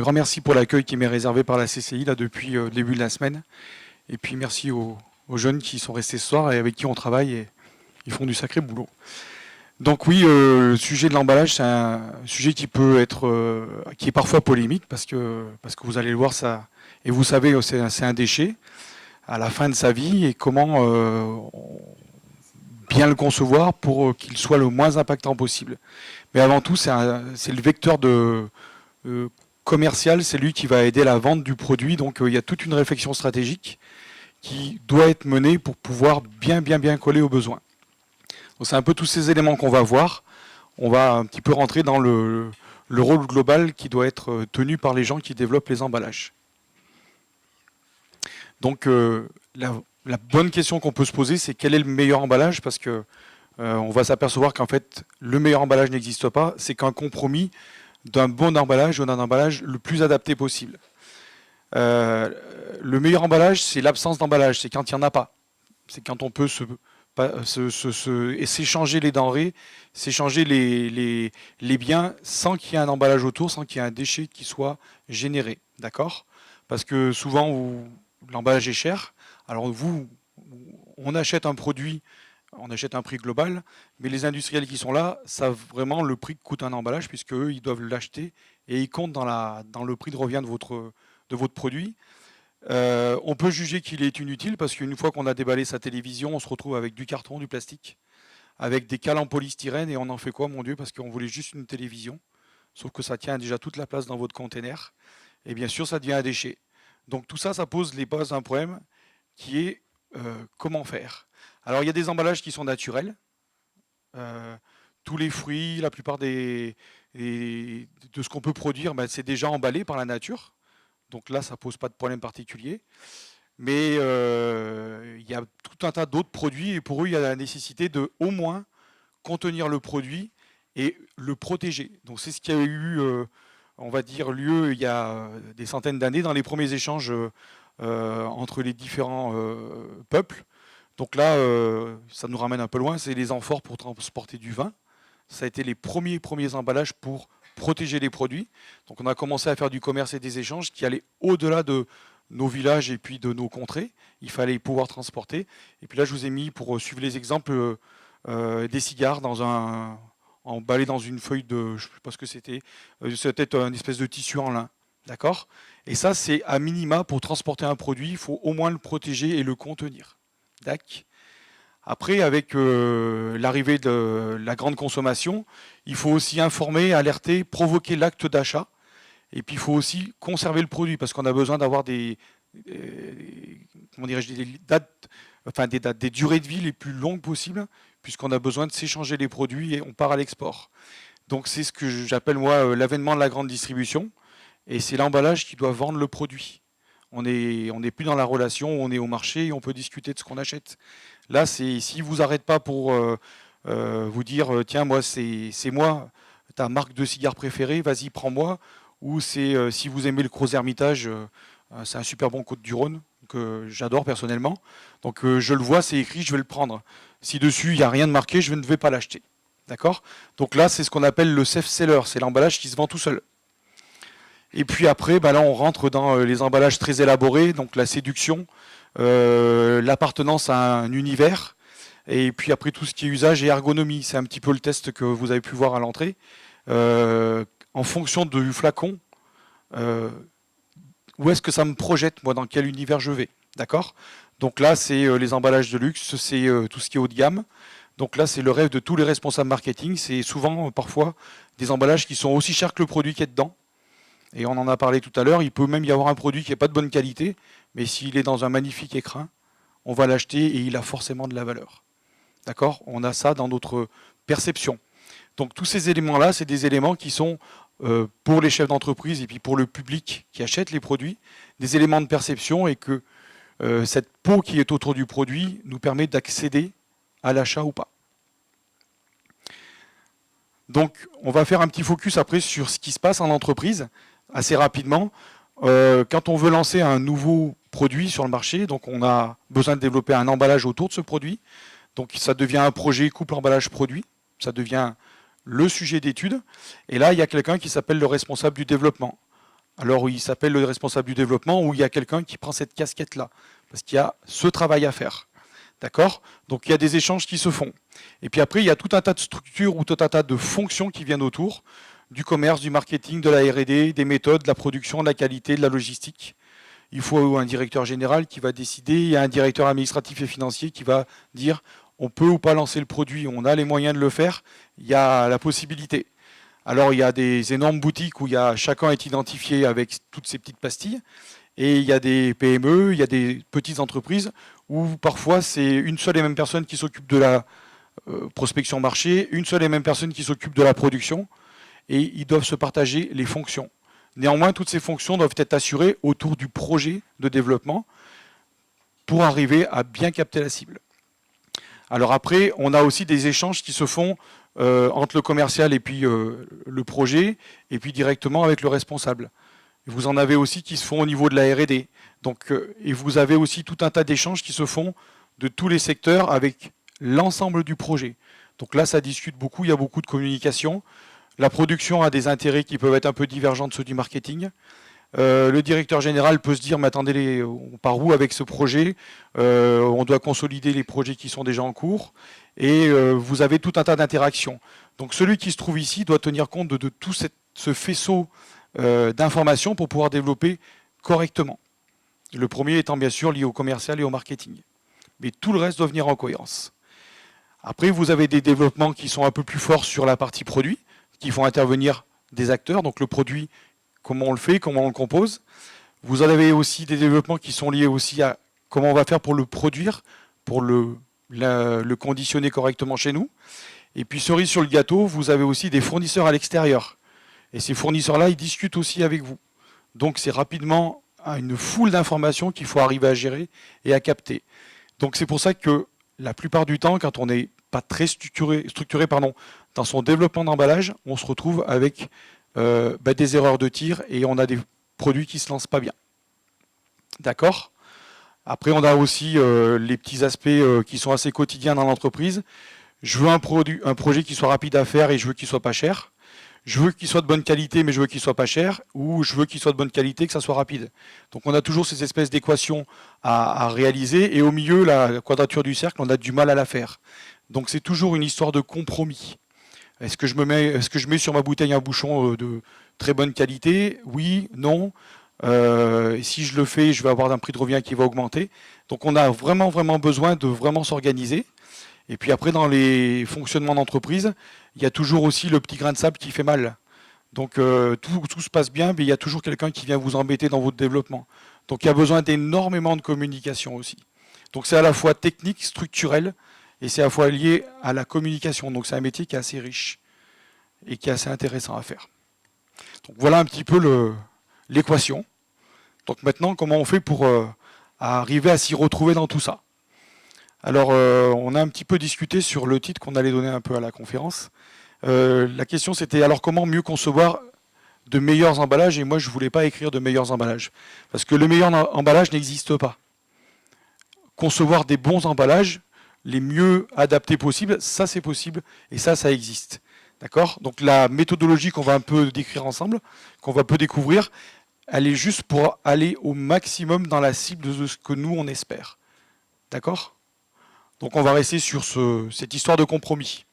grand merci pour l'accueil qui m'est réservé par la CCI là, depuis le début de la semaine. Et puis merci aux jeunes qui sont restés ce soir et avec qui on travaille et ils font du sacré boulot. Donc oui, le sujet de l'emballage, c'est un sujet qui peut être, qui est parfois polémique parce que vous allez le voir, ça, et vous savez, c'est un déchet à la fin de sa vie et comment bien le concevoir pour qu'il soit le moins impactant possible. Mais avant tout, c'est le vecteur commercial, c'est lui qui va aider la vente du produit. Donc il y a toute une réflexion stratégique qui doit être menée pour pouvoir bien coller aux besoins. Donc c'est un peu tous ces éléments qu'on va voir. On va un petit peu rentrer dans le rôle global qui doit être tenu par les gens qui développent les emballages. Donc la bonne question qu'on peut se poser, c'est quel est le meilleur emballage, parce que on va s'apercevoir qu'en fait, le meilleur emballage n'existe pas, c'est qu'un compromis d'un bon emballage ou d'un emballage le plus adapté possible. Le meilleur emballage, c'est l'absence d'emballage, c'est quand il n'y en a pas. C'est quand on peut s'échanger les denrées, s'échanger les biens sans qu'il y ait un emballage autour, sans qu'il y ait un déchet qui soit généré. D'accord ? Parce que souvent, l'emballage est cher. Alors on achète un produit, on achète un prix global, mais les industriels qui sont là savent vraiment le prix que coûte un emballage, puisque eux, ils doivent l'acheter et ils comptent dans le prix de revient de votre produit. On peut juger qu'il est inutile parce qu'une fois qu'on a déballé sa télévision, on se retrouve avec du carton, du plastique, avec des cales en polystyrène, et on en fait quoi, mon Dieu, parce qu'on voulait juste une télévision, sauf que ça tient déjà toute la place dans votre container, et bien sûr ça devient un déchet. Donc tout ça, ça pose les bases d'un problème qui est comment faire. Alors il y a des emballages qui sont naturels, tous les fruits, la plupart de ce qu'on peut produire, ben, c'est déjà emballé par la nature. Donc là, ça ne pose pas de problème particulier. Mais il y a tout un tas d'autres produits et pour eux, il y a la nécessité de au moins contenir le produit et le protéger. Donc c'est ce qui a eu, on va dire, lieu il y a des centaines d'années dans les premiers échanges entre les différents peuples. Donc là, ça nous ramène un peu loin, c'est les amphores pour transporter du vin. Ça a été les premiers emballages pour protéger les produits. Donc on a commencé à faire du commerce et des échanges qui allaient au-delà de nos villages et puis de nos contrées. Il fallait pouvoir transporter. Et puis là, je vous ai mis, pour suivre les exemples, des cigares emballés dans une feuille de, je ne sais pas ce que c'était, c'était une espèce de tissu en lin. D'accord ? Et ça, c'est à minima, pour transporter un produit, il faut au moins le protéger et le contenir. D'accord ? Après, avec l'arrivée de la grande consommation, il faut aussi informer, alerter, provoquer l'acte d'achat. Et puis, il faut aussi conserver le produit, parce qu'on a besoin d'avoir des durées de vie les plus longues possibles, puisqu'on a besoin de s'échanger les produits et on part à l'export. Donc, c'est ce que j'appelle, moi, l'avènement de la grande distribution. Et c'est l'emballage qui doit vendre le produit. On n'est plus dans la relation où on est au marché et on peut discuter de ce qu'on achète. Là, si vous n'arrêtez pas pour vous dire tiens, moi, c'est moi, ta marque de cigare préférée, vas-y, prends-moi. Ou c'est si vous aimez le Gros Hermitage, c'est un super bon Côte-du-Rhône que j'adore personnellement. Donc je le vois, c'est écrit, je vais le prendre. Si dessus il n'y a rien de marqué, je ne vais pas l'acheter. D'accord ? Donc là, c'est ce qu'on appelle le safe seller, c'est l'emballage qui se vend tout seul. Et puis après, là, on rentre dans les emballages très élaborés, donc la séduction, l'appartenance à un univers, et puis après tout ce qui est usage et ergonomie. C'est un petit peu le test que vous avez pu voir à l'entrée. En fonction du flacon, où est-ce que ça me projette, moi, dans quel univers je vais. D'accord ? Donc là, c'est les emballages de luxe, c'est tout ce qui est haut de gamme. Donc là, c'est le rêve de tous les responsables marketing. C'est souvent, parfois, des emballages qui sont aussi chers que le produit qui est dedans. Et on en a parlé tout à l'heure, il peut même y avoir un produit qui n'est pas de bonne qualité, mais s'il est dans un magnifique écrin, on va l'acheter et il a forcément de la valeur. D'accord ? On a ça dans notre perception. Donc tous ces éléments-là, c'est des éléments qui sont, pour les chefs d'entreprise et puis pour le public qui achète les produits, des éléments de perception, et que cette peau qui est autour du produit nous permet d'accéder à l'achat ou pas. Donc on va faire un petit focus après sur ce qui se passe en entreprise, assez rapidement. Quand on veut lancer un nouveau produit sur le marché, donc on a besoin de développer un emballage autour de ce produit. Donc ça devient un projet couple emballage-produit, ça devient le sujet d'étude. Et là, il y a quelqu'un qui s'appelle le responsable du développement. Alors il s'appelle le responsable du développement, où il y a quelqu'un qui prend cette casquette-là, parce qu'il y a ce travail à faire. D'accord? Donc il y a des échanges qui se font. Et puis après, il y a tout un tas de structures ou tout un tas de fonctions qui viennent autour, du commerce, du marketing, de la R&D, des méthodes, de la production, de la qualité, de la logistique. Il faut un directeur général qui va décider, il y a un directeur administratif et financier qui va dire on peut ou pas lancer le produit, on a les moyens de le faire, il y a la possibilité. Alors il y a des énormes boutiques où chacun est identifié avec toutes ces petites pastilles, et il y a des PME, il y a des petites entreprises où parfois c'est une seule et même personne qui s'occupe de la prospection marché, une seule et même personne qui s'occupe de la production, et ils doivent se partager les fonctions. Néanmoins, toutes ces fonctions doivent être assurées autour du projet de développement pour arriver à bien capter la cible. Alors après, on a aussi des échanges qui se font entre le commercial et puis le projet, et puis directement avec le responsable. Vous en avez aussi qui se font au niveau de la R&D. Donc, et vous avez aussi tout un tas d'échanges qui se font de tous les secteurs avec l'ensemble du projet. Donc là, ça discute beaucoup, il y a beaucoup de communication. La production a des intérêts qui peuvent être un peu divergents de ceux du marketing. Le directeur général peut se dire, mais attendez, on part où avec ce projet? On doit consolider les projets qui sont déjà en cours. Et vous avez tout un tas d'interactions. Donc celui qui se trouve ici doit tenir compte de tout ce faisceau d'informations pour pouvoir développer correctement. Le premier étant bien sûr lié au commercial et au marketing. Mais tout le reste doit venir en cohérence. Après, vous avez des développements qui sont un peu plus forts sur la partie produit, qui font intervenir des acteurs, donc le produit, comment on le fait, comment on le compose. Vous avez aussi des développements qui sont liés aussi à comment on va faire pour le produire, pour le conditionner correctement chez nous. Et puis cerise sur le gâteau, vous avez aussi des fournisseurs à l'extérieur. Et ces fournisseurs-là, ils discutent aussi avec vous. Donc c'est rapidement une foule d'informations qu'il faut arriver à gérer et à capter. Donc c'est pour ça que la plupart du temps, quand on n'est pas très structuré dans son développement d'emballage, on se retrouve avec des erreurs de tir et on a des produits qui ne se lancent pas bien. D'accord? Après, on a aussi les petits aspects qui sont assez quotidiens dans l'entreprise. Je veux un projet qui soit rapide à faire et je veux qu'il soit pas cher. Je veux qu'il soit de bonne qualité, mais je veux qu'il soit pas cher, ou je veux qu'il soit de bonne qualité, que ça soit rapide. Donc on a toujours ces espèces d'équations à réaliser, et au milieu, la quadrature du cercle, on a du mal à la faire. Donc c'est toujours une histoire de compromis. Est-ce que je mets sur ma bouteille un bouchon de très bonne qualité? Oui, non. Et si je le fais, je vais avoir un prix de revient qui va augmenter. Donc on a vraiment, vraiment besoin de vraiment s'organiser. Et puis après, dans les fonctionnements d'entreprise, il y a toujours aussi le petit grain de sable qui fait mal. Donc tout se passe bien, mais il y a toujours quelqu'un qui vient vous embêter dans votre développement. Donc il y a besoin d'énormément de communication aussi. Donc c'est à la fois technique, structurel, et c'est à la fois lié à la communication. Donc c'est un métier qui est assez riche et qui est assez intéressant à faire. Donc voilà un petit peu l'équation. Donc maintenant, comment on fait pour arriver à s'y retrouver dans tout ça? Alors, on a un petit peu discuté sur le titre qu'on allait donner un peu à la conférence. La question, c'était alors comment mieux concevoir de meilleurs emballages? Et moi, je ne voulais pas écrire de meilleurs emballages. Parce que le meilleur emballage n'existe pas. Concevoir des bons emballages, les mieux adaptés possibles, ça c'est possible, et ça existe. D'accord? Donc la méthodologie qu'on va un peu décrire ensemble, qu'on va un peu découvrir, elle est juste pour aller au maximum dans la cible de ce que nous, on espère. D'accord? Donc on va rester sur cette histoire de compromis.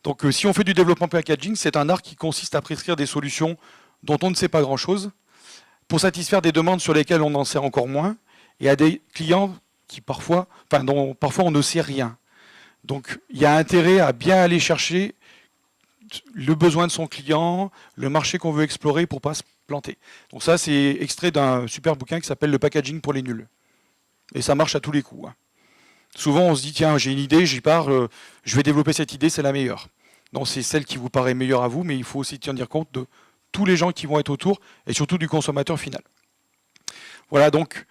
Donc si on fait du développement packaging, c'est un art qui consiste à prescrire des solutions dont on ne sait pas grand-chose, pour satisfaire des demandes sur lesquelles on en sait encore moins, et à des clients dont parfois on ne sait rien. Donc il y a intérêt à bien aller chercher le besoin de son client, le marché qu'on veut explorer pour ne pas se planter. Donc ça, c'est extrait d'un super bouquin qui s'appelle « Le packaging pour les nuls ». Et ça marche à tous les coups. Souvent, on se dit, tiens, j'ai une idée, j'y pars, je vais développer cette idée, c'est la meilleure. Non, c'est celle qui vous paraît meilleure à vous, mais il faut aussi tenir compte de tous les gens qui vont être autour, et surtout du consommateur final. Voilà, donc,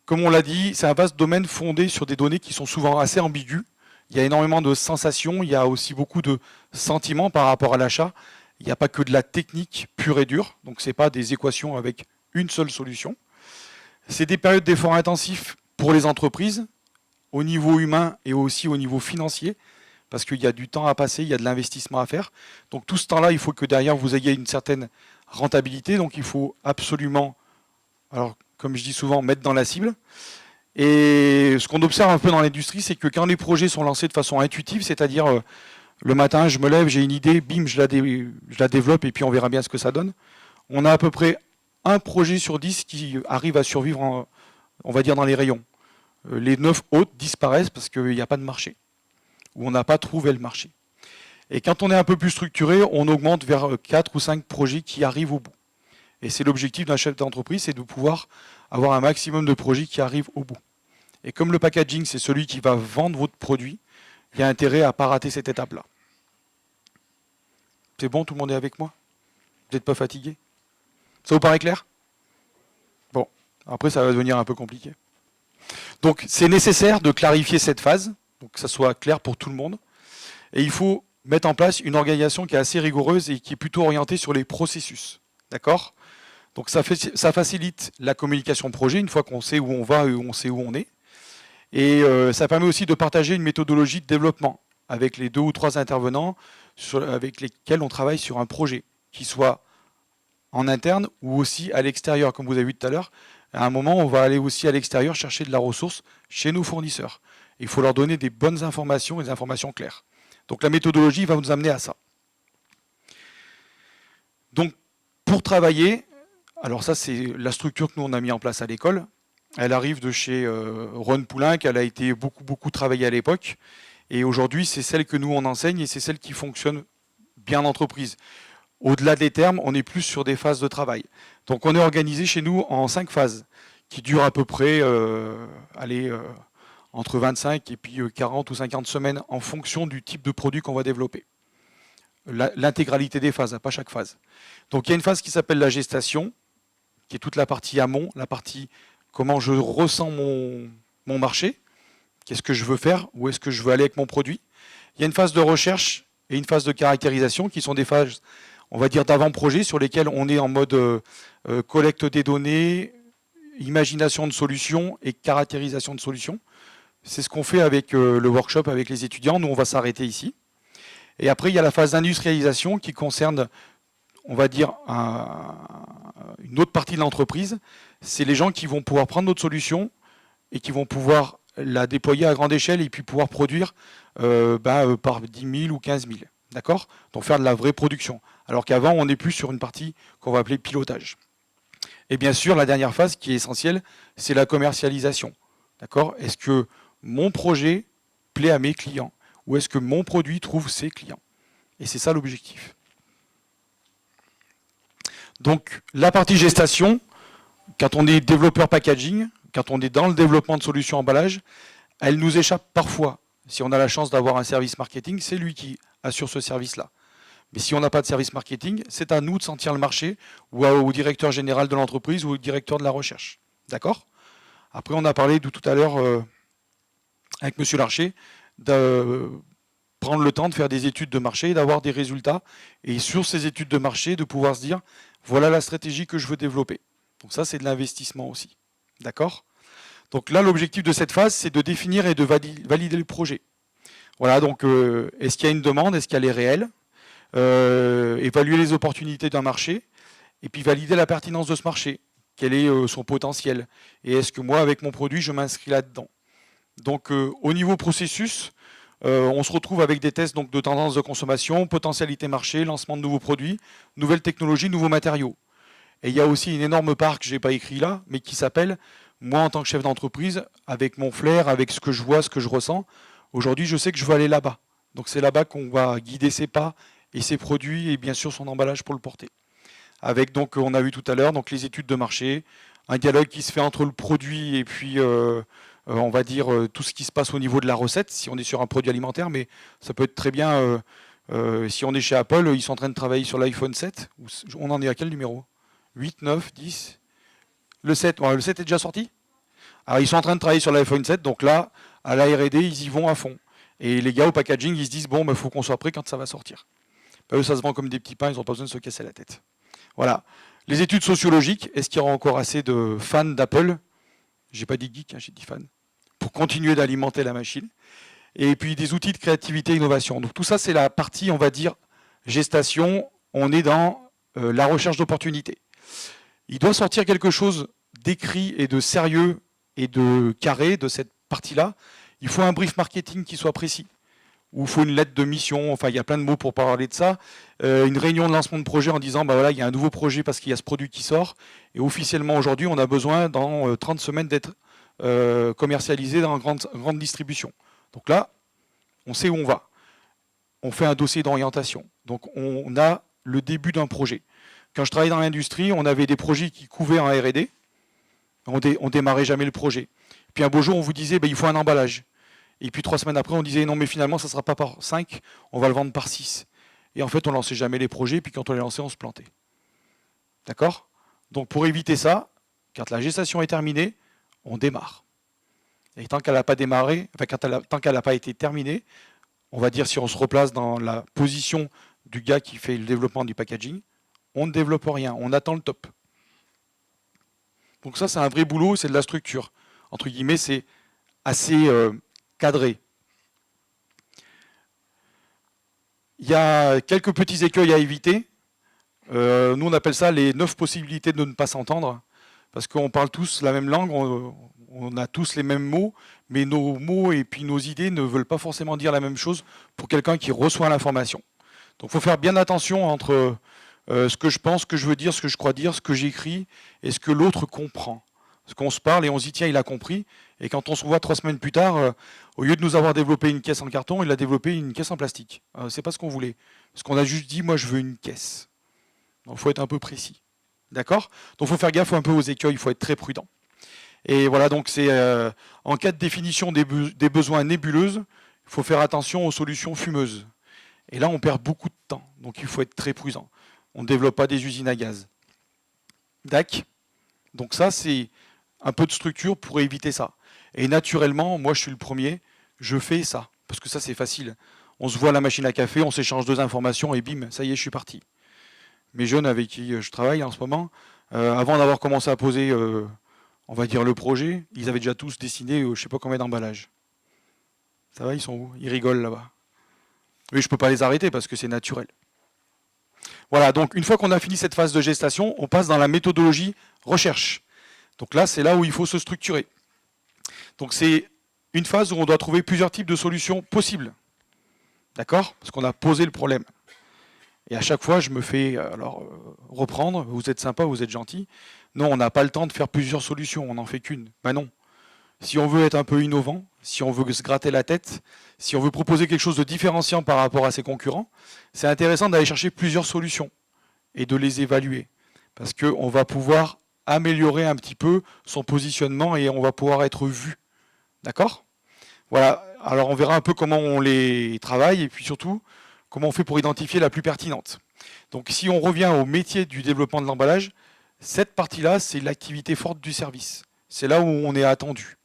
comme on l'a dit, c'est un vaste domaine fondé sur des données qui sont souvent assez ambiguës. Il y a énormément de sensations, il y a aussi beaucoup de sentiments par rapport à l'achat. Il n'y a pas que de la technique pure et dure, donc ce n'est pas des équations avec une seule solution. C'est des périodes d'efforts intensifs pour les entreprises, au niveau humain et aussi au niveau financier, parce qu'il y a du temps à passer, il y a de l'investissement à faire. Donc tout ce temps-là, il faut que derrière vous ayez une certaine rentabilité, donc il faut absolument, alors comme je dis souvent, mettre dans la cible. Et ce qu'on observe un peu dans l'industrie, c'est que quand les projets sont lancés de façon intuitive, c'est-à-dire le matin, je me lève, j'ai une idée, bim, je la développe et puis on verra bien ce que ça donne. On a à peu près un projet sur 10 qui arrive à survivre, on va dire, dans les rayons. Les 9 autres disparaissent parce qu'il n'y a pas de marché, ou on n'a pas trouvé le marché. Et quand on est un peu plus structuré, on augmente vers 4 ou 5 projets qui arrivent au bout. Et c'est l'objectif d'un chef d'entreprise, c'est de pouvoir avoir un maximum de projets qui arrivent au bout. Et comme le packaging, c'est celui qui va vendre votre produit, il y a intérêt à ne pas rater cette étape-là. C'est bon, tout le monde est avec moi? Vous n'êtes pas fatigué? Ça vous paraît clair? Bon, après ça va devenir un peu compliqué. Donc c'est nécessaire de clarifier cette phase, pour que ça soit clair pour tout le monde. Et il faut mettre en place une organisation qui est assez rigoureuse et qui est plutôt orientée sur les processus. D'accord? Donc ça facilite la communication projet, une fois qu'on sait où on va et on sait où on est. Et ça permet aussi de partager une méthodologie de développement avec les 2 ou 3 intervenants avec lesquels on travaille sur un projet, qui soit en interne ou aussi à l'extérieur, comme vous avez vu tout à l'heure. À un moment, on va aller aussi à l'extérieur chercher de la ressource chez nos fournisseurs. Il faut leur donner des bonnes informations et des informations claires. Donc la méthodologie va nous amener à ça. Donc pour travailler, alors ça c'est la structure que nous on a mis en place à l'école. Elle arrive de chez Ron Poulenc, elle a été beaucoup travaillée à l'époque. Et aujourd'hui c'est celle que nous on enseigne et c'est celle qui fonctionne bien en entreprise. Au-delà des termes, on est plus sur des phases de travail. Donc on est organisé chez nous en 5 phases, qui durent à peu près entre 25 et puis 40 ou 50 semaines en fonction du type de produit qu'on va développer. L'intégralité des phases, pas chaque phase. Donc il y a une phase qui s'appelle la gestation, qui est toute la partie amont, la partie comment je ressens mon marché, qu'est-ce que je veux faire, où est-ce que je veux aller avec mon produit. Il y a une phase de recherche et une phase de caractérisation qui sont des phases, on va dire, d'avant-projet sur lesquelles on est en mode collecte des données, imagination de solutions et caractérisation de solutions. C'est ce qu'on fait avec le workshop avec les étudiants. Nous, on va s'arrêter ici. Et après, il y a la phase d'industrialisation qui concerne, on va dire, une autre partie de l'entreprise. C'est les gens qui vont pouvoir prendre notre solution et qui vont pouvoir la déployer à grande échelle et puis pouvoir produire par 10 000 ou 15 000. D'accord? Donc faire de la vraie production. Alors qu'avant, on est plus sur une partie qu'on va appeler pilotage. Et bien sûr, la dernière phase qui est essentielle, c'est la commercialisation. D'accord? Est-ce que mon projet plaît à mes clients? Ou est-ce que mon produit trouve ses clients? Et c'est ça l'objectif. Donc, la partie gestation, quand on est développeur packaging, quand on est dans le développement de solutions emballage, elle nous échappe parfois. Si on a la chance d'avoir un service marketing, c'est lui qui assure ce service-là. Mais si on n'a pas de service marketing, c'est à nous de sentir le marché ou au directeur général de l'entreprise ou au directeur de la recherche. D'accord? Après, on a parlé de tout à l'heure avec M. Larcher de prendre le temps de faire des études de marché, d'avoir des résultats et sur ces études de marché, de pouvoir se dire voilà la stratégie que je veux développer. Donc ça, c'est de l'investissement aussi. D'accord? Donc là, l'objectif de cette phase, c'est de définir et de valider le projet. Voilà, donc est-ce qu'il y a une demande? Est-ce qu'elle est réelle? Évaluer les opportunités d'un marché et puis valider la pertinence de ce marché. Quel est son potentiel? Et est-ce que moi, avec mon produit, je m'inscris là-dedans? Donc au niveau processus, on se retrouve avec des tests donc, de tendance de consommation, potentialité marché, lancement de nouveaux produits, nouvelles technologies, nouveaux matériaux. Et il y a aussi une énorme part que je n'ai pas écrit là, mais qui s'appelle, moi en tant que chef d'entreprise, avec mon flair, avec ce que je vois, ce que je ressens, aujourd'hui je sais que je veux aller là-bas. Donc c'est là-bas qu'on va guider ses pas et ses produits et bien sûr son emballage pour le porter. Avec donc, on a vu tout à l'heure, donc les études de marché, un dialogue qui se fait entre le produit et puis on va dire tout ce qui se passe au niveau de la recette, si on est sur un produit alimentaire, mais ça peut être très bien, si on est chez Apple, ils sont en train de travailler sur l'iPhone 7, on en est à quel numéro? 8, 9, 10? Le 7, le 7 est déjà sorti? Alors ils sont en train de travailler sur l'iPhone 7, donc là, à la R&D, ils y vont à fond. Et les gars au packaging, ils se disent, bon, il faut qu'on soit prêt quand ça va sortir. Eux, ça se vend comme des petits pains, ils n'ont pas besoin de se casser la tête. Voilà. Les études sociologiques, est-ce qu'il y aura encore assez de fans d'Apple? J'ai pas dit geek, hein, j'ai dit fan. Pour continuer d'alimenter la machine. Et puis des outils de créativité et innovation. Donc tout ça, c'est la partie, on va dire, gestation. On est dans la recherche d'opportunités. Il doit sortir quelque chose d'écrit et de sérieux et de carré de cette partie-là. Il faut un brief marketing qui soit précis. Ou il faut une lettre de mission, enfin il y a plein de mots pour parler de ça. Une réunion de lancement de projet en disant, bah voilà, il y a un nouveau projet parce qu'il y a ce produit qui sort. Et officiellement aujourd'hui, on a besoin dans 30 semaines d'être commercialisé dans grande distribution. Donc là, on sait où on va. On fait un dossier d'orientation. Donc on a le début d'un projet. Quand je travaillais dans l'industrie, on avait des projets qui couvaient en R&D. On démarrait jamais le projet. Puis un beau jour, on vous disait, bah, il faut un emballage. Et puis 3 semaines après, on disait, non mais finalement, ça ne sera pas par 5, on va le vendre par 6. Et en fait, on ne lançait jamais les projets, puis quand on les lançait, on se plantait. D'accord? Donc pour éviter ça, quand la gestation est terminée, on démarre. Et tant qu'elle n'a pas démarré, enfin tant qu'elle n'a pas été terminée, on va dire si on se replace dans la position du gars qui fait le développement du packaging, on ne développe rien, on attend le top. Donc ça, c'est un vrai boulot, c'est de la structure. Entre guillemets, c'est assez cadré. Il y a quelques petits écueils à éviter. Nous, on appelle ça les 9 possibilités de ne pas s'entendre, parce qu'on parle tous la même langue, on a tous les mêmes mots, mais nos mots et puis nos idées ne veulent pas forcément dire la même chose pour quelqu'un qui reçoit l'information. Donc il faut faire bien attention entre ce que je pense, ce que je veux dire, ce que je crois dire, ce que j'écris et ce que l'autre comprend. Parce qu'on se parle et on se dit tiens, il a compris, et quand on se voit 3 semaines plus tard, au lieu de nous avoir développé une caisse en carton, il a développé une caisse en plastique. C'est pas ce qu'on voulait. Parce qu'on a juste dit moi je veux une caisse. Donc il faut être un peu précis. D'accord? Donc il faut faire gaffe un peu aux écueils, il faut être très prudent. Et voilà, donc c'est en cas de définition des besoins nébuleuses, il faut faire attention aux solutions fumeuses. Et là, on perd beaucoup de temps, donc il faut être très prudent. On ne développe pas des usines à gaz. Dac. Donc ça, c'est un peu de structure pour éviter ça. Et naturellement, moi je suis le premier, je fais ça, parce que ça c'est facile. On se voit à la machine à café, on s'échange 2 informations et bim, ça y est, je suis parti. Mes jeunes avec qui je travaille en ce moment, avant d'avoir commencé à poser, on va dire, le projet, ils avaient déjà tous dessiné je ne sais pas combien d'emballages. Ça va, ils sont où? Ils rigolent là-bas. Oui, je ne peux pas les arrêter parce que c'est naturel. Voilà, donc une fois qu'on a fini cette phase de gestation, on passe dans la méthodologie recherche. Donc là, c'est là où il faut se structurer. Donc c'est une phase où on doit trouver plusieurs types de solutions possibles. D'accord? Parce qu'on a posé le problème. Et à chaque fois, je me fais reprendre, vous êtes sympa, vous êtes gentil. Non, on n'a pas le temps de faire plusieurs solutions, on n'en fait qu'une. Ben non. Si on veut être un peu innovant, si on veut se gratter la tête, si on veut proposer quelque chose de différenciant par rapport à ses concurrents, c'est intéressant d'aller chercher plusieurs solutions et de les évaluer. Parce qu'on va pouvoir améliorer un petit peu son positionnement et on va pouvoir être vu. D'accord? Voilà, alors on verra un peu comment on les travaille et puis surtout, comment on fait pour identifier la plus pertinente. Donc si on revient au métier du développement de l'emballage, cette partie-là, c'est l'activité forte du service. C'est là où on est attendu.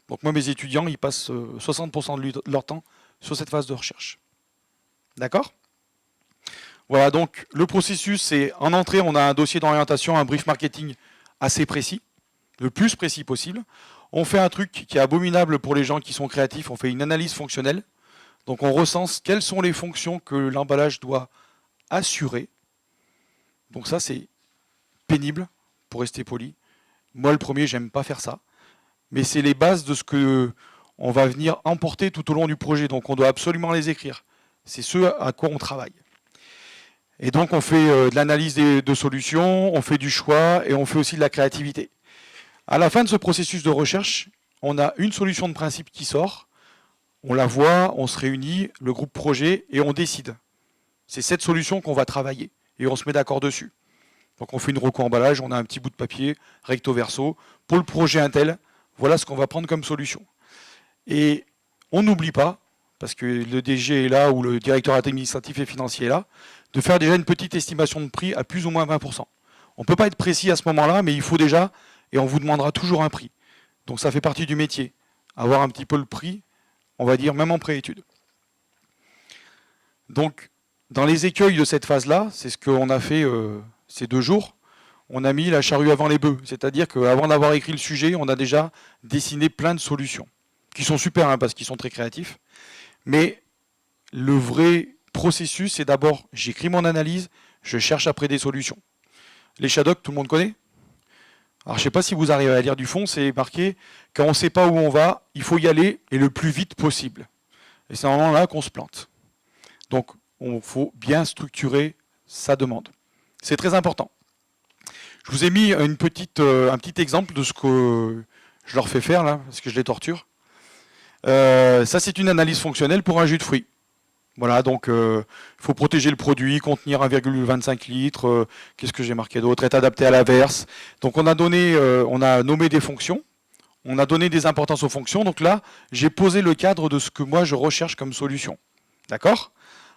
Donc moi, mes étudiants, ils passent 60% de leur temps sur cette phase de recherche. D'accord? Voilà, donc le processus, c'est en entrée, on a un dossier d'orientation, un brief marketing assez précis, le plus précis possible. On fait un truc qui est abominable pour les gens qui sont créatifs, on fait une analyse fonctionnelle. Donc on recense quelles sont les fonctions que l'emballage doit assurer. Donc ça, c'est pénible, pour rester poli. Moi, le premier, j'aime pas faire ça. Mais c'est les bases de ce que on va venir emporter tout au long du projet. Donc on doit absolument les écrire. C'est ce à quoi on travaille. Et donc on fait de l'analyse de solutions, on fait du choix et on fait aussi de la créativité. À la fin de ce processus de recherche, on a une solution de principe qui sort. On la voit, on se réunit, le groupe projet, et on décide. C'est cette solution qu'on va travailler. Et on se met d'accord dessus. Donc on fait une reco emballage, on a un petit bout de papier, recto verso. Pour le projet Intel, voilà ce qu'on va prendre comme solution. Et on n'oublie pas, parce que le DG est là, ou le directeur administratif et financier est là, de faire déjà une petite estimation de prix à plus ou moins 20%. On ne peut pas être précis à ce moment-là, mais il faut déjà, et on vous demandera toujours un prix. Donc ça fait partie du métier. Avoir un petit peu le prix, on va dire même en préétude. Donc, dans les écueils de cette phase-là, c'est ce qu'on a fait ces 2 jours, on a mis la charrue avant les bœufs. C'est-à-dire qu'avant d'avoir écrit le sujet, on a déjà dessiné plein de solutions, qui sont super, hein, parce qu'ils sont très créatifs. Mais le vrai processus, c'est d'abord, j'écris mon analyse, je cherche après des solutions. Les Shadocks, tout le monde connaît? Alors je ne sais pas si vous arrivez à lire du fond, c'est marqué, quand on ne sait pas où on va, il faut y aller et le plus vite possible. Et c'est vraiment là qu'on se plante. Donc il faut bien structurer sa demande. C'est très important. Je vous ai mis un petit exemple de ce que je leur fais faire, là, parce que je les torture. Ça, c'est une analyse fonctionnelle pour un jus de fruits. Voilà, donc il faut protéger le produit, contenir 1,25 litres, qu'est-ce que j'ai marqué d'autre, être adapté à l'averse. Donc on a nommé des fonctions, on a donné des importances aux fonctions, donc là, j'ai posé le cadre de ce que moi je recherche comme solution. D'accord?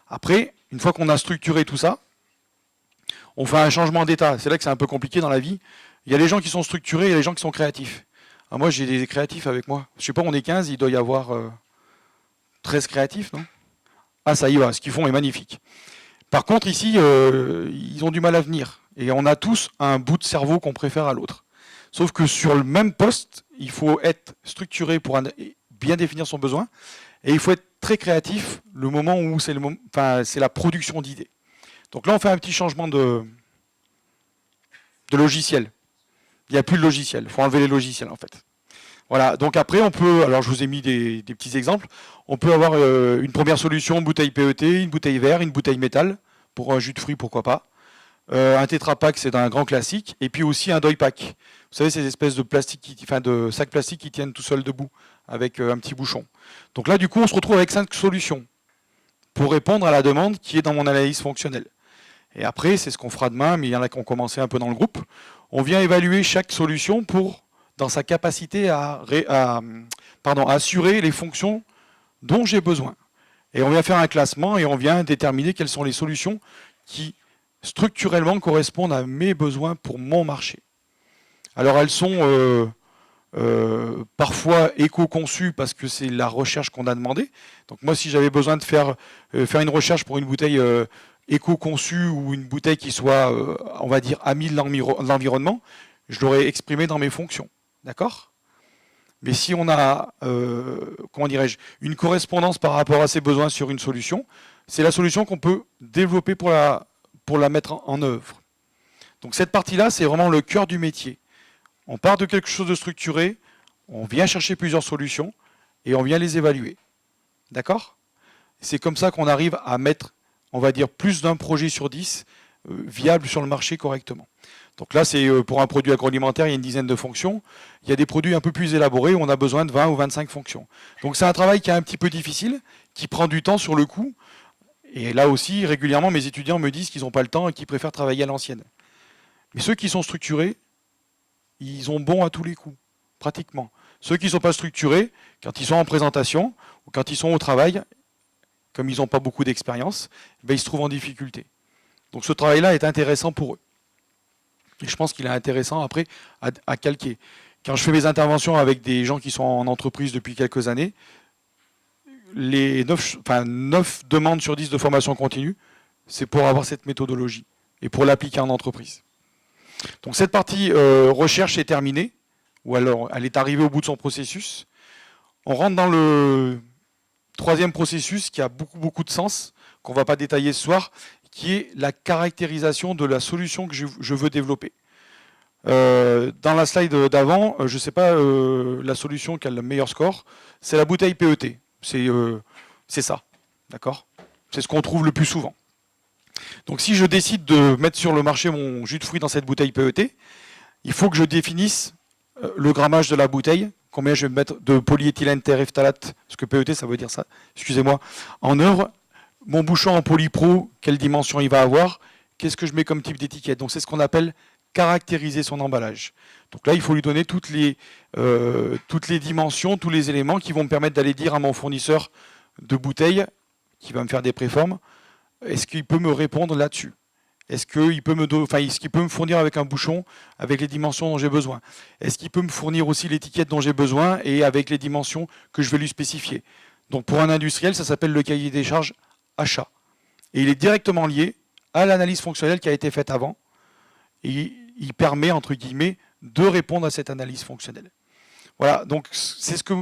Après, une fois qu'on a structuré tout ça, on fait un changement d'état. C'est là que c'est un peu compliqué dans la vie. Il y a les gens qui sont structurés, il y a les gens qui sont créatifs. Alors moi, j'ai des créatifs avec moi. Je sais pas, on est 15, il doit y avoir 13 créatifs, non? Ah, ça y va, ce qu'ils font est magnifique. Par contre, ici, ils ont du mal à venir. Et on a tous un bout de cerveau qu'on préfère à l'autre. Sauf que sur le même poste, il faut être structuré pour bien définir son besoin. Et il faut être très créatif le moment où c'est la production d'idées. Donc là, on fait un petit changement de logiciel. Il n'y a plus de logiciel. Il faut enlever les logiciels, en fait. Voilà, donc après, on peut, alors je vous ai mis des petits exemples, on peut avoir une première solution, bouteille PET, une bouteille verre, une bouteille métal, pour un jus de fruits, pourquoi pas. Un Tetra Pak, c'est un grand classique, et puis aussi un Doy Pack. Vous savez, ces espèces de de sacs plastiques qui tiennent tout seuls debout, avec un petit bouchon. Donc là, du coup, on se retrouve avec 5 solutions, pour répondre à la demande qui est dans mon analyse fonctionnelle. Et après, c'est ce qu'on fera demain, mais il y en a qui ont commencé un peu dans le groupe. On vient évaluer chaque solution dans sa capacité à assurer les fonctions dont j'ai besoin. Et on vient faire un classement et on vient déterminer quelles sont les solutions qui, structurellement, correspondent à mes besoins pour mon marché. Alors elles sont parfois éco-conçues parce que c'est la recherche qu'on a demandé. Donc moi, si j'avais besoin de faire une recherche pour une bouteille éco-conçue ou une bouteille qui soit, on va dire, amie de l'environnement, je l'aurais exprimé dans mes fonctions. D'accord? Mais si on a, comment dirais-je, une correspondance par rapport à ses besoins sur une solution, c'est la solution qu'on peut développer pour la mettre en œuvre. Donc cette partie-là, c'est vraiment le cœur du métier. On part de quelque chose de structuré, on vient chercher plusieurs solutions et on vient les évaluer. D'accord? C'est comme ça qu'on arrive à mettre, on va dire, plus d'un projet sur 10 viable sur le marché correctement. Donc là, c'est pour un produit agroalimentaire, il y a une dizaine de fonctions. Il y a des produits un peu plus élaborés où on a besoin de 20 ou 25 fonctions. Donc c'est un travail qui est un petit peu difficile, qui prend du temps sur le coup. Et là aussi, régulièrement, mes étudiants me disent qu'ils n'ont pas le temps et qu'ils préfèrent travailler à l'ancienne. Mais ceux qui sont structurés, ils ont bon à tous les coups, pratiquement. Ceux qui ne sont pas structurés, quand ils sont en présentation ou quand ils sont au travail, comme ils n'ont pas beaucoup d'expérience, ils se trouvent en difficulté. Donc ce travail-là est intéressant pour eux. Et je pense qu'il est intéressant après à calquer. Quand je fais mes interventions avec des gens qui sont en entreprise depuis quelques années, les 9 demandes sur 10 de formation continue, c'est pour avoir cette méthodologie et pour l'appliquer en entreprise. Donc cette partie recherche est terminée, ou alors elle est arrivée au bout de son processus. On rentre dans le troisième processus qui a beaucoup de sens, qu'on ne va pas détailler ce soir, qui est la caractérisation de la solution que je veux développer. Dans la slide d'avant, je ne sais pas la solution qui a le meilleur score, c'est la bouteille PET. C'est ça, d'accord? C'est ce qu'on trouve le plus souvent. Donc si je décide de mettre sur le marché mon jus de fruits dans cette bouteille PET, il faut que je définisse le grammage de la bouteille, combien je vais mettre de polyéthylène terephthalate, parce que PET ça veut dire ça, excusez-moi, en œuvre. Mon bouchon en polypro, quelle dimension il va avoir, qu'est-ce que je mets comme type d'étiquette. Donc c'est ce qu'on appelle caractériser son emballage. Donc là, il faut lui donner toutes les dimensions, tous les éléments qui vont me permettre d'aller dire à mon fournisseur de bouteilles, qui va me faire des préformes, est-ce qu'il peut me répondre là-dessus? Est-ce qu'il peut me fournir avec un bouchon, avec les dimensions dont j'ai besoin? Est-ce qu'il peut me fournir aussi l'étiquette dont j'ai besoin et avec les dimensions que je vais lui spécifier? Donc pour un industriel, ça s'appelle le cahier des charges achat. Et il est directement lié à l'analyse fonctionnelle qui a été faite avant. Et il permet, entre guillemets, de répondre à cette analyse fonctionnelle. Voilà, donc c'est ce que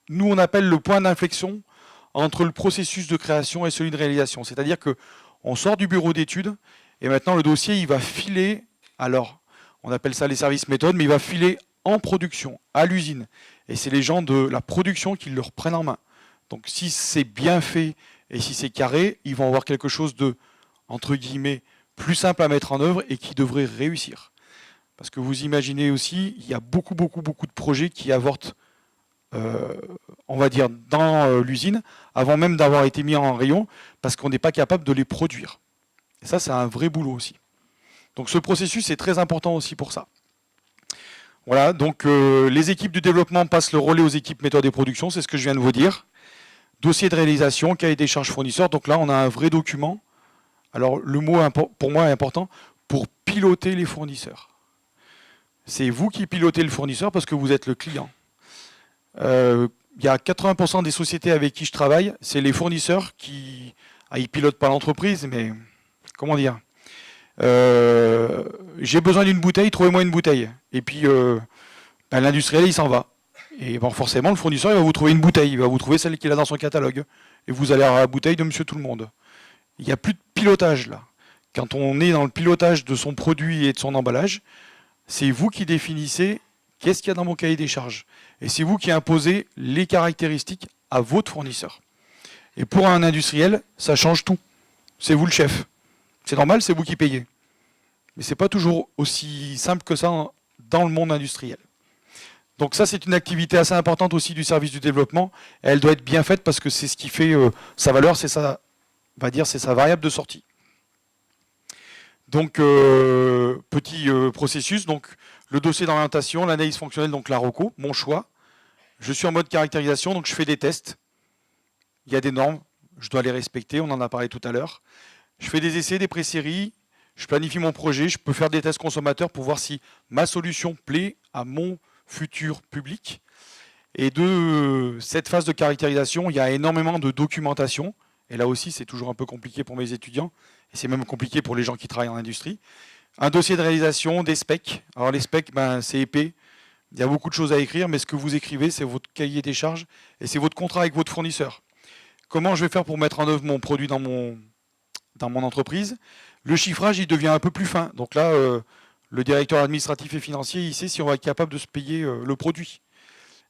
nous on appelle le point d'inflexion entre le processus de création et celui de réalisation. C'est-à-dire qu'on sort du bureau d'études et maintenant le dossier il va filer, alors on appelle ça les services méthodes, mais il va filer en production, à l'usine. Et c'est les gens de la production qui le reprennent en main. Donc si c'est bien fait et si c'est carré, ils vont avoir quelque chose de, entre guillemets, plus simple à mettre en œuvre et qui devrait réussir. Parce que vous imaginez aussi, il y a beaucoup de projets qui avortent, on va dire, dans l'usine, avant même d'avoir été mis en rayon, parce qu'on n'est pas capable de les produire. Et ça, c'est un vrai boulot aussi. Donc ce processus est très important aussi pour ça. Voilà, donc les équipes du développement passent le relais aux équipes méthode et production, c'est ce que je viens de vous dire. Dossier de réalisation, cahier des charges fournisseurs, donc là on a un vrai document. Alors le mot pour moi est important, pour piloter les fournisseurs. C'est vous qui pilotez le fournisseur parce que vous êtes le client. Il y a 80% des sociétés avec qui je travaille, c'est les fournisseurs qui... Ah, ils ne pilotent pas l'entreprise, mais comment dire, j'ai besoin d'une bouteille, trouvez-moi une bouteille. Et puis l'industriel, il s'en va. Et bon, forcément, le fournisseur, il va vous trouver une bouteille, il va vous trouver celle qu'il a dans son catalogue. Et vous allez avoir la bouteille de monsieur tout le monde. Il n'y a plus de pilotage là. Quand on est dans le pilotage de son produit et de son emballage, c'est vous qui définissez qu'est-ce qu'il y a dans mon cahier des charges. Et c'est vous qui imposez les caractéristiques à votre fournisseur. Et pour un industriel, ça change tout. C'est vous le chef. C'est normal, c'est vous qui payez. Mais ce n'est pas toujours aussi simple que ça dans le monde industriel. Donc ça, c'est une activité assez importante aussi du service du développement. Et elle doit être bien faite parce que c'est ce qui fait sa valeur, c'est sa, on va dire, c'est sa variable de sortie. Donc, petit processus, donc le dossier d'orientation, l'analyse fonctionnelle, donc la ROCO, mon choix. Je suis en mode caractérisation, donc je fais des tests. Il y a des normes, je dois les respecter, on en a parlé tout à l'heure. Je fais des essais, des pré-séries, je planifie mon projet, je peux faire des tests consommateurs pour voir si ma solution plaît à mon futur public. Et de cette phase de caractérisation, il y a énormément de documentation. Et là aussi, c'est toujours un peu compliqué pour mes étudiants. Et c'est même compliqué pour les gens qui travaillent en industrie. Un dossier de réalisation, des specs. Alors les specs, ben, c'est épais. Il y a beaucoup de choses à écrire, mais ce que vous écrivez, c'est votre cahier des charges et c'est votre contrat avec votre fournisseur. Comment je vais faire pour mettre en œuvre mon produit dans mon entreprise? Le chiffrage, il devient un peu plus fin. Donc là, le directeur administratif et financier, il sait si on va être capable de se payer le produit.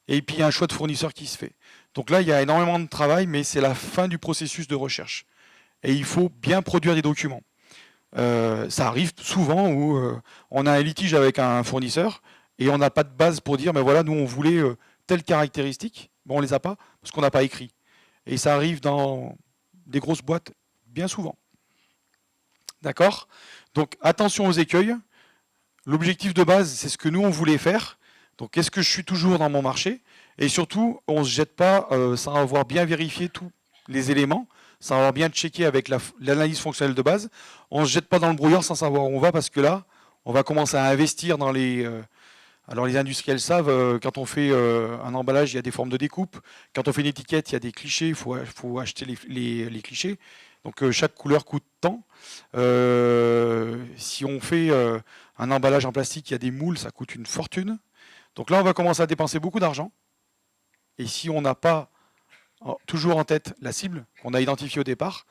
Et puis, il y a un choix de fournisseur qui se fait. Donc là, il y a énormément de travail, mais c'est la fin du processus de recherche. Et il faut bien produire des documents. Ça arrive souvent où on a un litige avec un fournisseur et on n'a pas de base pour dire, mais voilà, nous, on voulait telles caractéristiques. Bon, on ne les a pas parce qu'on n'a pas écrit. Et ça arrive dans des grosses boîtes bien souvent. D'accord? Donc, attention aux écueils. L'objectif de base, c'est ce que nous, on voulait faire. Donc, est-ce que je suis toujours dans mon marché? Et surtout, on ne se jette pas sans avoir bien vérifié tous les éléments, sans avoir bien checké avec l'analyse fonctionnelle de base. On ne se jette pas dans le brouillard sans savoir où on va, parce que là, on va commencer à investir dans les... alors les industriels savent, quand on fait un emballage, il y a des formes de découpe. Quand on fait une étiquette, il y a des clichés, il faut acheter les clichés. Donc chaque couleur coûte tant. Si on fait un emballage en plastique, il y a des moules, ça coûte une fortune. Donc là, on va commencer à dépenser beaucoup d'argent. Et si on n'a pas toujours en tête la cible qu'on a identifiée au départ,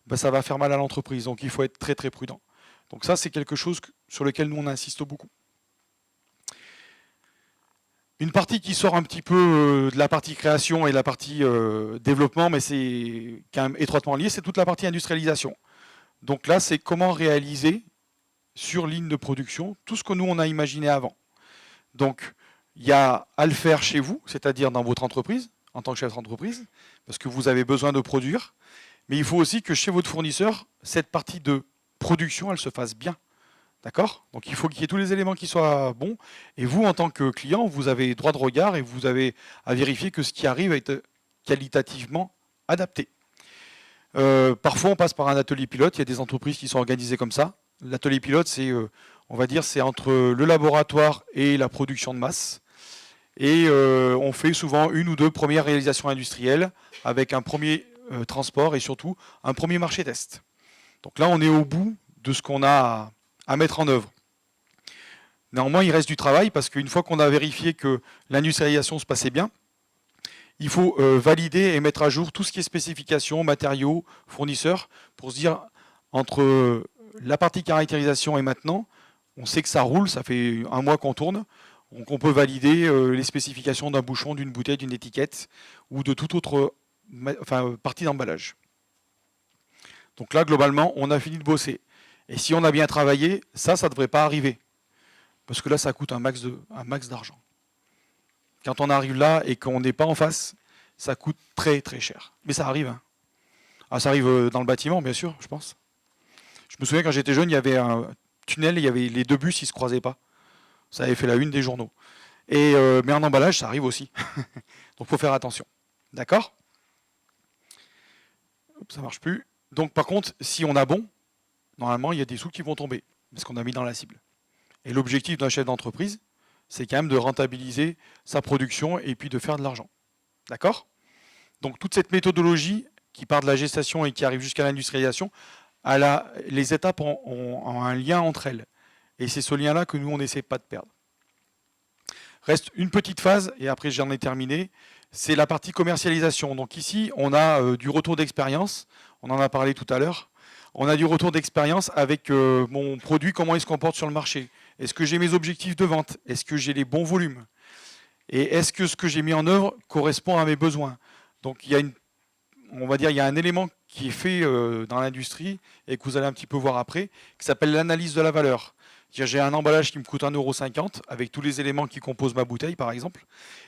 ben ça va faire mal à l'entreprise. Donc il faut être très très prudent. Donc ça, c'est quelque chose sur lequel nous, on insiste beaucoup. Une partie qui sort un petit peu de la partie création et de la partie développement, mais c'est quand même étroitement lié, c'est toute la partie industrialisation. Donc là, c'est comment réaliser sur ligne de production tout ce que nous, on a imaginé avant. Donc, il y a à le faire chez vous, c'est-à-dire dans votre entreprise, en tant que chef d'entreprise, parce que vous avez besoin de produire. Mais il faut aussi que chez votre fournisseur, cette partie de production, elle se fasse bien. D'accord? Donc il faut qu'il y ait tous les éléments qui soient bons. Et vous, en tant que client, vous avez droit de regard et vous avez à vérifier que ce qui arrive est qualitativement adapté. Parfois, on passe par un atelier pilote. Il y a des entreprises qui sont organisées comme ça. L'atelier pilote, c'est, on va dire, c'est entre le laboratoire et la production de masse. Et on fait souvent une ou deux premières réalisations industrielles avec un premier transport et surtout un premier marché test. Donc là, on est au bout de ce qu'on a à mettre en œuvre. Néanmoins, il reste du travail parce qu'une fois qu'on a vérifié que l'industrialisation se passait bien, il faut valider et mettre à jour tout ce qui est spécifications, matériaux, fournisseurs, pour se dire, entre la partie caractérisation et maintenant, on sait que ça roule, ça fait un mois qu'on tourne, donc on peut valider les spécifications d'un bouchon, d'une bouteille, d'une étiquette, ou de toute autre partie d'emballage. Donc là, globalement, on a fini de bosser. Et si on a bien travaillé, ça ne devrait pas arriver. Parce que là, ça coûte un max d'argent. Quand on arrive là et qu'on n'est pas en face, ça coûte très très cher. Mais ça arrive. Hein. Ah, ça arrive dans le bâtiment, bien sûr, je pense. Je me souviens quand j'étais jeune, il y avait un tunnel, il y avait les deux bus, ils ne se croisaient pas. Ça avait fait la une des journaux. Mais en emballage, ça arrive aussi. Donc il faut faire attention. D'accord? Ça ne marche plus. Donc par contre, si on a bon, normalement, il y a des sous qui vont tomber. Parce qu'on a mis dans la cible. Et l'objectif d'un chef d'entreprise, c'est quand même de rentabiliser sa production et puis de faire de l'argent. D'accord? Donc toute cette méthodologie qui part de la gestation et qui arrive jusqu'à l'industrialisation, les étapes ont un lien entre elles. Et c'est ce lien-là que nous, on n'essaie pas de perdre. Reste une petite phase, et après j'en ai terminé, c'est la partie commercialisation. Donc ici, on a du retour d'expérience, on en a parlé tout à l'heure. On a du retour d'expérience avec mon produit, comment il se comporte sur le marché. Est-ce que j'ai mes objectifs de vente? Est-ce que j'ai les bons volumes? Et est-ce que ce que j'ai mis en œuvre correspond à mes besoins? Donc il y a on va dire, il y a un élément qui est fait dans l'industrie, et que vous allez un petit peu voir après, qui s'appelle l'analyse de la valeur. J'ai un emballage qui me coûte 1,50 €, avec tous les éléments qui composent ma bouteille, par exemple.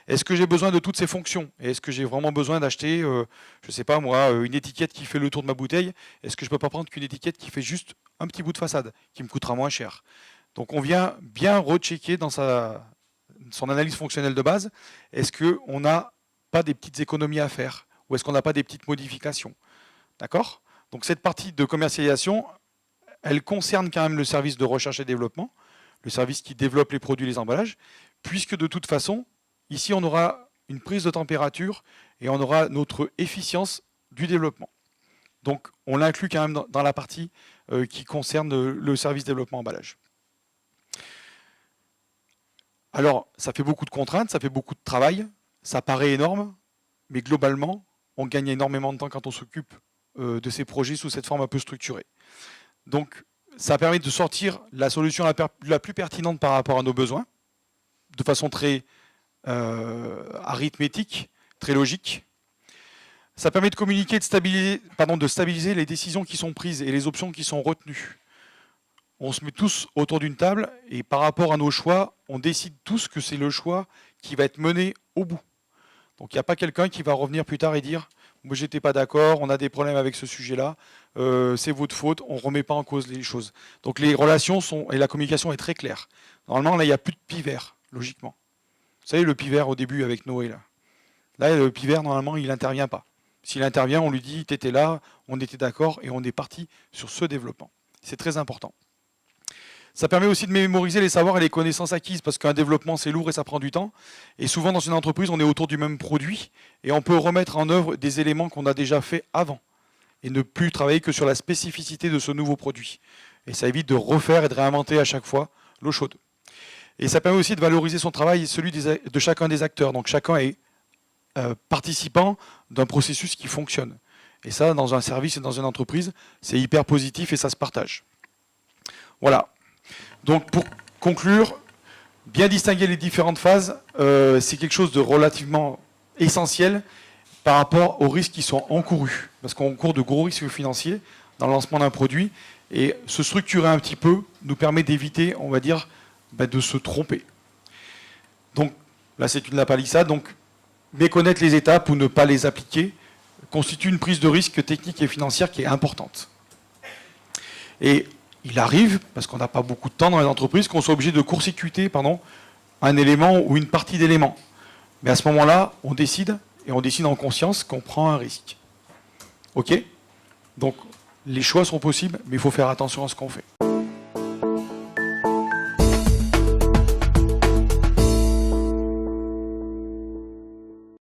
Est-ce que j'ai besoin de toutes ces fonctions? Et est-ce que j'ai vraiment besoin d'acheter, je ne sais pas moi, une étiquette qui fait le tour de ma bouteille? Est-ce que je ne peux pas prendre qu'une étiquette qui fait juste un petit bout de façade, qui me coûtera moins cher? Donc on vient bien rechecker dans son analyse fonctionnelle de base. Est-ce qu'on n'a pas des petites économies à faire? Ou est-ce qu'on n'a pas des petites modifications? D'accord? Donc cette partie de commercialisation, elle concerne quand même le service de recherche et développement, le service qui développe les produits, les emballages, puisque de toute façon, ici on aura une prise de température et on aura notre efficience du développement. Donc on l'inclut quand même dans la partie qui concerne le service développement emballage. Alors, ça fait beaucoup de contraintes, ça fait beaucoup de travail, ça paraît énorme, mais globalement, on gagne énormément de temps quand on s'occupe de ces projets sous cette forme un peu structurée. Donc, ça permet de sortir la solution la plus pertinente par rapport à nos besoins, de façon très arithmétique, très logique. Ça permet de communiquer, de stabiliser les décisions qui sont prises et les options qui sont retenues. On se met tous autour d'une table et par rapport à nos choix, on décide tous que c'est le choix qui va être mené au bout. Donc il n'y a pas quelqu'un qui va revenir plus tard et dire « moi j'étais pas d'accord, on a des problèmes avec ce sujet-là, c'est votre faute, on ne remet pas en cause les choses ». Donc les relations et la communication est très claire. Normalement, là, il n'y a plus de pivert, logiquement. Vous savez, le pivert au début avec Noé, là. Là, le pivert, normalement, il n'intervient pas. S'il intervient, on lui dit « t'étais là, on était d'accord » et on est parti sur ce développement. C'est très important. Ça permet aussi de mémoriser les savoirs et les connaissances acquises, parce qu'un développement, c'est lourd et ça prend du temps. Et souvent, dans une entreprise, on est autour du même produit, et on peut remettre en œuvre des éléments qu'on a déjà fait avant, et ne plus travailler que sur la spécificité de ce nouveau produit. Et ça évite de refaire et de réinventer à chaque fois l'eau chaude. Et ça permet aussi de valoriser son travail et celui de chacun des acteurs. Donc chacun est participant d'un processus qui fonctionne. Et ça, dans un service et dans une entreprise, c'est hyper positif et ça se partage. Voilà. Donc pour conclure, bien distinguer les différentes phases, c'est quelque chose de relativement essentiel par rapport aux risques qui sont encourus. Parce qu'on court de gros risques financiers dans le lancement d'un produit, et se structurer un petit peu nous permet d'éviter, on va dire, de se tromper. Donc là c'est une lapalissade, donc méconnaître les étapes ou ne pas les appliquer constitue une prise de risque technique et financière qui est importante. Et il arrive, parce qu'on n'a pas beaucoup de temps dans les entreprises, qu'on soit obligé de court-circuiter un élément ou une partie d'éléments. Mais à ce moment-là, on décide, et on décide en conscience qu'on prend un risque. OK? Donc, les choix sont possibles, mais il faut faire attention à ce qu'on fait.